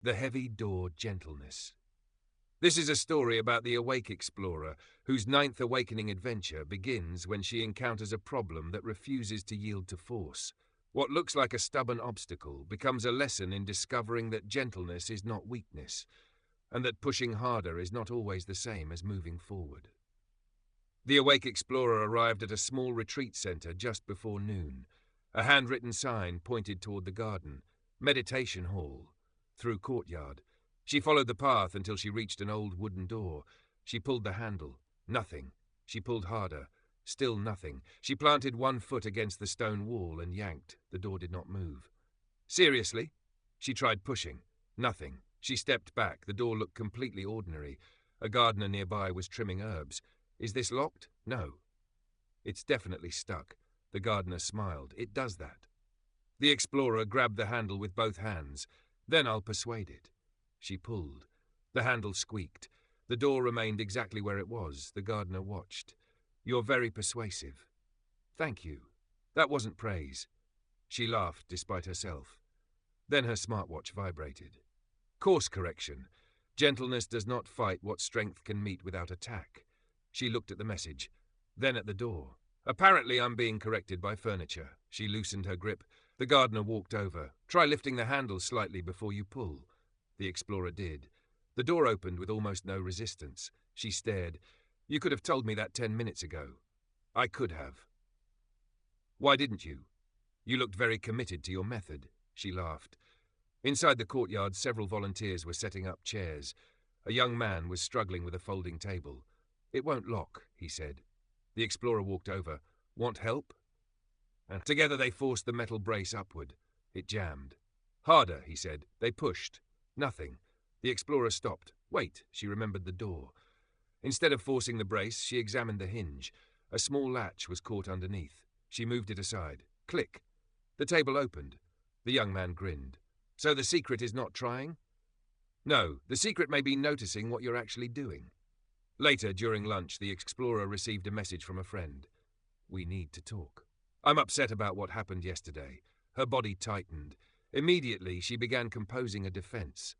The heavy door Gentleness. This is a story about the awake explorer whose ninth awakening adventure begins when she encounters a problem that refuses to yield to force. What looks like a stubborn obstacle becomes a lesson in discovering that gentleness is not weakness, and that pushing harder is not always the same as moving forward. The awake explorer arrived at a small retreat center just before noon. A handwritten sign pointed toward the garden, meditation hall, through courtyard. She followed the path until she reached an old wooden door. She pulled the handle. Nothing. She pulled harder. Still nothing. She planted one foot against the stone wall and yanked. The door did not move. Seriously? She tried pushing. Nothing. She stepped back. The door looked completely ordinary. A gardener nearby was trimming herbs. Is this locked? No. It's definitely stuck. The gardener smiled. It does that. The explorer grabbed the handle with both hands. Then I'll persuade it. She pulled. The handle squeaked. The door remained exactly where it was. The gardener watched. You're very persuasive. Thank you. That wasn't praise. She laughed despite herself. Then her smartwatch vibrated. Course correction. Gentleness does not fight what strength can meet without attack. She looked at the message, then at the door. Apparently I'm being corrected by furniture. She loosened her grip. The gardener walked over. Try lifting the handle slightly before you pull. The explorer did. The door opened with almost no resistance. She stared. You could have told me that 10 minutes ago. I could have. Why didn't you? You looked very committed to your method. She laughed. Inside the courtyard, several volunteers were setting up chairs. A young man was struggling with a folding table. It won't lock, he said. The explorer walked over. Want help? And together they forced the metal brace upward. It jammed. Harder, he said. They pushed. Nothing. The explorer stopped. Wait, she remembered the door. Instead of forcing the brace, she examined the hinge. A small latch was caught underneath. She moved it aside. Click. The table opened. The young man grinned. So the secret is not trying? No, the secret may be noticing what you're actually doing. Later, during lunch, the explorer received a message from a friend. We need to talk. I'm upset about what happened yesterday. Her body tightened. Immediately, she began composing a defense.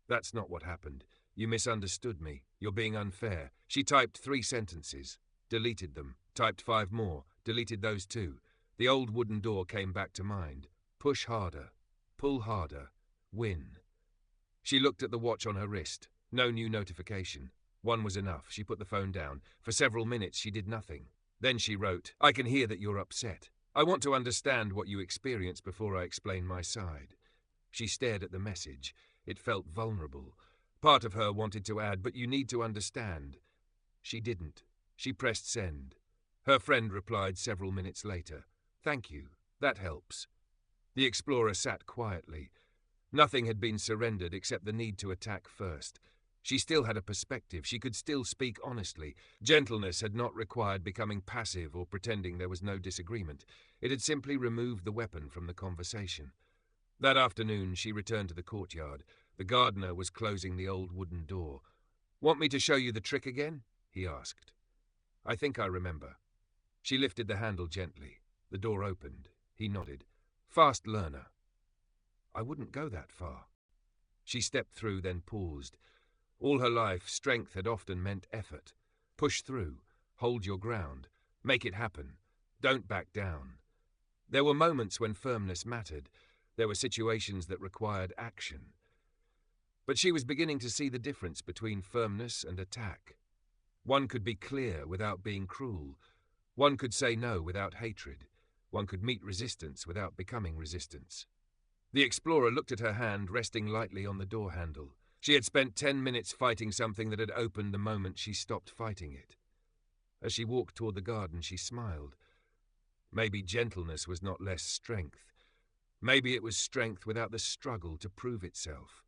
That's not what happened. You misunderstood me. You're being unfair. She typed 3 sentences, deleted them, typed 5 more, deleted those 2. The old wooden door came back to mind. Push harder. Pull harder. Win. She looked at the watch on her wrist. No new notification. One was enough. She put the phone down. For several minutes, she did nothing. Then she wrote, I can hear that you're upset. I want to understand what you experienced before I explain my side. She stared at the message. It felt vulnerable. Part of her wanted to add, but you need to understand. She didn't. She pressed send. Her friend replied several minutes later. Thank you. That helps. The explorer sat quietly. Nothing had been surrendered except the need to attack first. She still had a perspective. She could still speak honestly. Gentleness had not required becoming passive or pretending there was no disagreement. It had simply removed the weapon from the conversation. That afternoon, she returned to the courtyard. The gardener was closing the old wooden door. Want me to show you the trick again? He asked. I think I remember. She lifted the handle gently. The door opened. He nodded. Fast learner. I wouldn't go that far. She stepped through, then paused. All her life, strength had often meant effort. Push through. Hold your ground. Make it happen. Don't back down. There were moments when firmness mattered. There were situations that required action. But she was beginning to see the difference between firmness and attack. One could be clear without being cruel. One could say no without hatred. One could meet resistance without becoming resistance. The explorer looked at her hand resting lightly on the door handle. She had spent 10 minutes fighting something that had opened the moment she stopped fighting it. As she walked toward the garden, she smiled. Maybe gentleness was not less strength. Maybe it was strength without the struggle to prove itself.